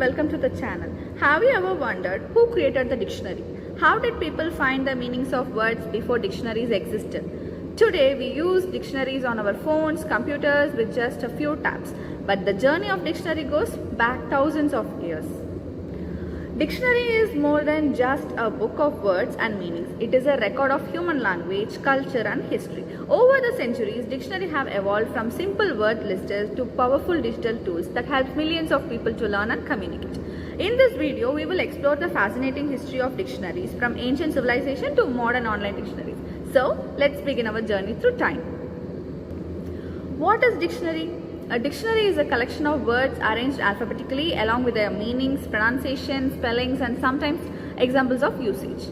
welcome to the channel. Have you ever wondered who created the dictionary? How did people find the meanings of words before dictionaries existed? Today we use dictionaries on our phones, computers with just a few taps. But the journey of dictionary goes back thousands of years. Dictionary is more than just a book of words and meanings. It is a record of human language, culture and history. Over the centuries, dictionaries have evolved from simple word listers to powerful digital tools that help millions of people to learn and communicate. In this video, we will explore the fascinating history of dictionaries from ancient civilization to modern online dictionaries. So, let's begin our journey through time. What is dictionary? A dictionary is a collection of words arranged alphabetically along with their meanings, pronunciation, spellings and sometimes examples of usage.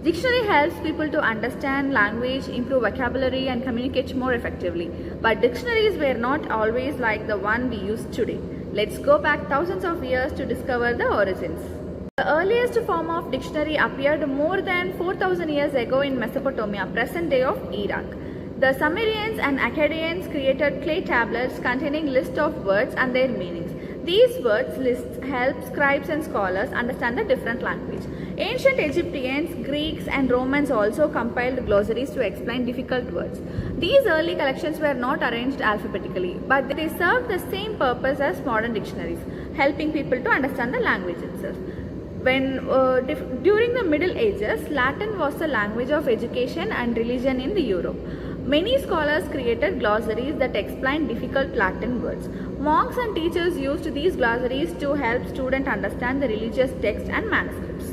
Dictionary helps people to understand language, improve vocabulary and communicate more effectively. But dictionaries were not always like the one we use today. Let's go back thousands of years to discover the origins. The earliest form of dictionary appeared more than 4,000 years ago in Mesopotamia, present day of Iraq. The Sumerians and Akkadians created clay tablets containing lists of words and their meanings. These words lists help scribes and scholars understand the different language. Ancient Egyptians, Greeks and Romans also compiled glossaries to explain difficult words. These early collections were not arranged alphabetically, but they served the same purpose as modern dictionaries, helping people to understand the language itself. During the Middle Ages, Latin was the language of education and religion in Europe. Many scholars created glossaries that explained difficult Latin words. Monks and teachers used these glossaries to help students understand the religious texts and manuscripts.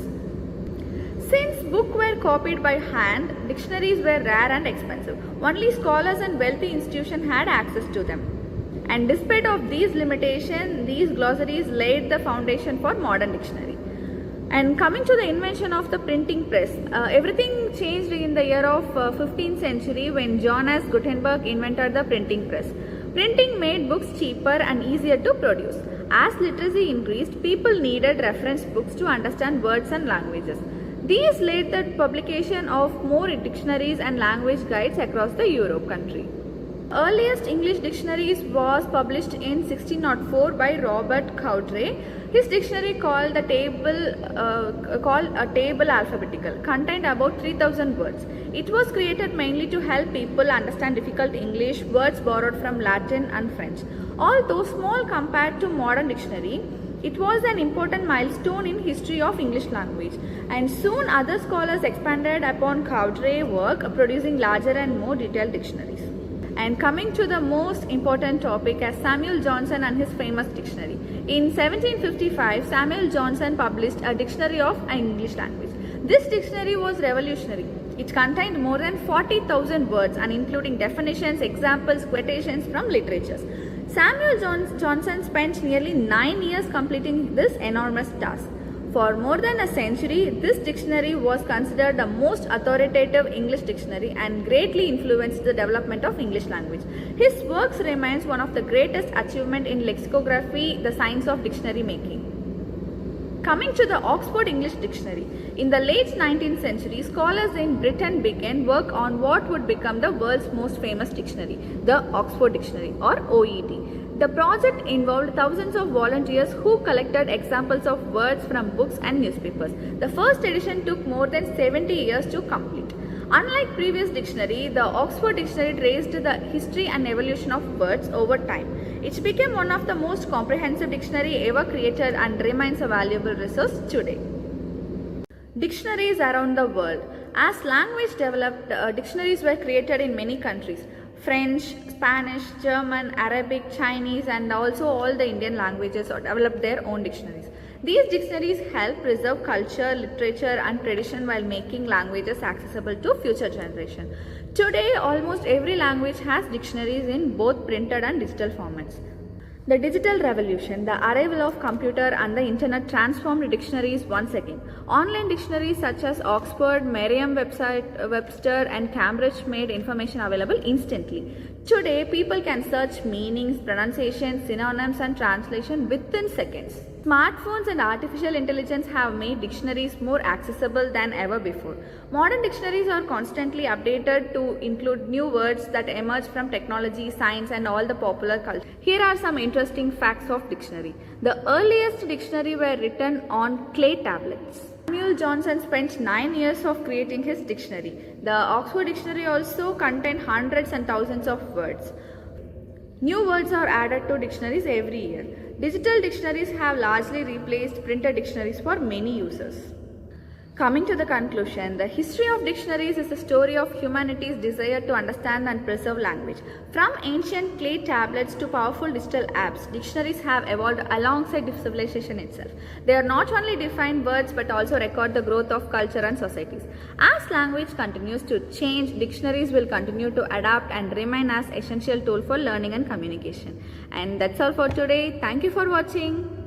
Since books were copied by hand, dictionaries were rare and expensive. Only scholars and wealthy institutions had access to them. And despite of these limitations, these glossaries laid the foundation for modern dictionary. And coming to the invention of the printing press, everything changed in the year of 15th century when Johannes Gutenberg invented the printing press. Printing made books cheaper and easier to produce. As literacy increased, people needed reference books to understand words and languages. These led the publication of more dictionaries and language guides across the Europe country. Earliest English dictionaries was published in 1604 by Robert Cowdray. His dictionary called a table alphabetical contained about 3,000 words. It was created mainly to help people understand difficult English, words borrowed from Latin and French. Although small compared to modern dictionary, it was an important milestone in history of English language. And soon other scholars expanded upon Cowdray's work, producing larger and more detailed dictionaries. And coming to the most important topic as Samuel Johnson and his famous dictionary. In 1755, Samuel Johnson published a dictionary of English language. This dictionary was revolutionary. It contained more than 40,000 words and including definitions, examples, quotations from literatures. Samuel Johnson spent nearly 9 years completing this enormous task. For more than a century, this dictionary was considered the most authoritative English dictionary and greatly influenced the development of English language. His works remains one of the greatest achievements in lexicography, the science of dictionary making. Coming to the Oxford English Dictionary. In the late 19th century, scholars in Britain began work on what would become the world's most famous dictionary, the Oxford Dictionary or OED. The project involved thousands of volunteers who collected examples of words from books and newspapers. The first edition took more than 70 years to complete. Unlike previous dictionary, the Oxford Dictionary traced the history and evolution of words over time. It became one of the most comprehensive dictionary ever created and remains a valuable resource today. Dictionaries around the world. As language developed, dictionaries were created in many countries. French, Spanish, German, Arabic, Chinese and also all the Indian languages developed their own dictionaries. These dictionaries help preserve culture, literature and tradition while making languages accessible to future generations. Today, almost every language has dictionaries in both printed and digital formats. The digital revolution, the arrival of computer and the internet transformed dictionaries once again. Online dictionaries such as Oxford, Merriam-Webster and Cambridge made information available instantly. Today, people can search meanings, pronunciations, synonyms and translation within seconds. Smartphones and artificial intelligence have made dictionaries more accessible than ever before. Modern dictionaries are constantly updated to include new words that emerge from technology, science, and all the popular culture. Here are some interesting facts of dictionary. The earliest dictionary were written on clay tablets. Samuel Johnson spent 9 years of creating his dictionary. The Oxford Dictionary also contained hundreds and thousands of words. New words are added to dictionaries every year. Digital dictionaries have largely replaced printed dictionaries for many users. Coming to the conclusion, the history of dictionaries is the story of humanity's desire to understand and preserve language. From ancient clay tablets to powerful digital apps, dictionaries have evolved alongside civilization itself. They are not only define words but also record the growth of culture and societies. As language continues to change, dictionaries will continue to adapt and remain as essential tool for learning and communication. And that's all for today. Thank you for watching.